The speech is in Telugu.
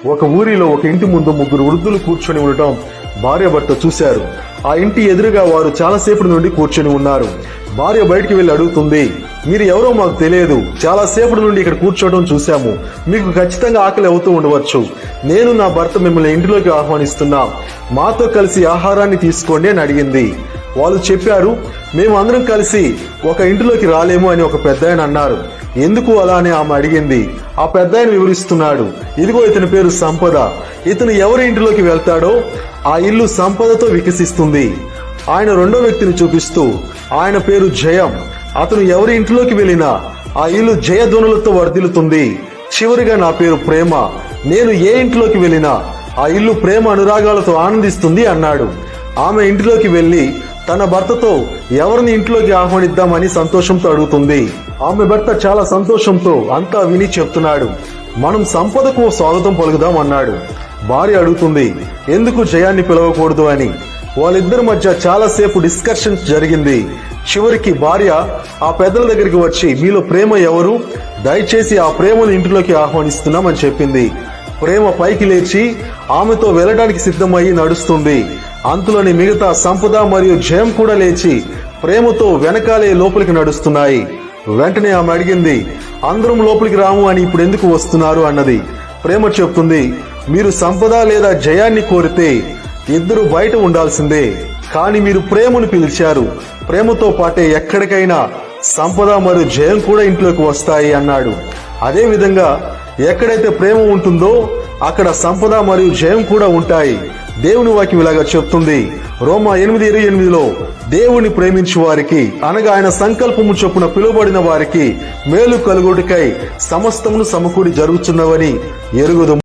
ఒక ఊరిలో ఒక ఇంటి ముందు ముగ్గురు వృద్ధులు కూర్చొని ఉండటం భార్యాభర్త చూశారు. ఆ ఇంటి ఎదురుగా వారు చాలాసేపటి నుండి కూర్చొని ఉన్నారు. భార్య బయటికి వెళ్లి అడుగుతుంది, మీరు ఎవరో మాకు తెలియదు, చాలాసేపటి నుండి ఇక్కడ కూర్చోవడం చూశాము, మీకు ఖచ్చితంగా ఆకలి అవుతూ ఉండవచ్చు. నేను నా భర్త మిమ్మల్ని ఇంటిలోకి ఆహ్వానిస్తున్నాం, మాతో కలిసి ఆహారాన్ని తీసుకోండి అని అడిగింది. వాళ్ళు చెప్పారు, మేము అందరం కలిసి ఒక ఇంటిలోకి రాలేము అని ఒక పెద్దాయన అన్నారు. ఎందుకు అలా అని ఆమె అడిగింది. ఆ పెద్దాయన వివరిస్తున్నాడు, ఇదిగో ఇతని పేరు సంపద. ఇతను ఎవరి ఇంటిలోకి వెళ్తాడో ఆ ఇల్లు సంపదతో వికసిస్తుంది. ఆయన రెండో వ్యక్తిని చూపిస్తూ, ఆయన పేరు జయం. అతను ఎవరి ఇంటిలోకి వెళ్ళినా ఆ ఇల్లు జయధ్వనులతో వర్ధిల్లుతుంది. చివరిగా నా పేరు ప్రేమ. నేను ఏ ఇంటిలోకి వెళ్ళినా ఆ ఇల్లు ప్రేమ అనురాగాలతో ఆనందిస్తుంది అన్నాడు. ఆమె ఇంటిలోకి వెళ్లి తన భర్తతో ఎవరిని ఇంట్లోకి ఆహ్వానిద్దామని సంతోషంతో అడుగుతుంది. ఆమె భర్త చాలా సంతోషంతో అంతా విని చెప్తున్నాడు, మనం సంపదకు స్వాగతం పలుకుదాం అన్నాడు. భార్య అడుగుతుంది, ఎందుకు జయాన్ని పిలవకూడదు అని. వాళ్ళిద్దరి మధ్య చాలాసేపు డిస్కషన్స్ జరిగింది. చివరికి భార్య ఆ పెద్దల దగ్గరికి వచ్చి, మీలో ప్రేమ ఎవరు, దయచేసి ఆ ప్రేమను ఇంటిలోకి ఆహ్వానిస్తున్నామని చెప్పింది. ప్రేమ పైకి లేచి ఆమెతో వెళ్ళడానికి సిద్ధమయ్యి నడుస్తుంది. అంతులోని మిగతా సంపద మరియు జయం కూడా లేచి ప్రేమతో వెనకాలే లోపలికి నడుస్తున్నాయి. వెంటనే ఆమె అడిగింది, అందరం లోపలికి రాము అని ఇప్పుడు ఎందుకు వస్తున్నారు అన్నది. ప్రేమ చెప్తుంది, మీరు సంపద లేదా జయాన్ని కోరితే ఇద్దరు బయట ఉండాల్సిందే, కానీ మీరు ప్రేమను పిలిచారు, ప్రేమతో పాటే ఎక్కడికైనా సంపద మరియు జయం కూడా ఇంట్లోకి వస్తాయి అన్నాడు. అదే విధంగా ఎక్కడైతే ప్రేమ ఉంటుందో అక్కడ సంపద మరియు జయం కూడా ఉంటాయి. దేవుని వాక్యం ఇలాగా చెప్తుంది, రోమా 8:28లో దేవుని ప్రేమించు వారికి అనగా ఆయన సంకల్పము చొప్పున పిలువబడిన వారికి మేలు కలుగుటకై సమస్తమును సమకూడి జరుగుతున్నవని ఎరుగుదుము.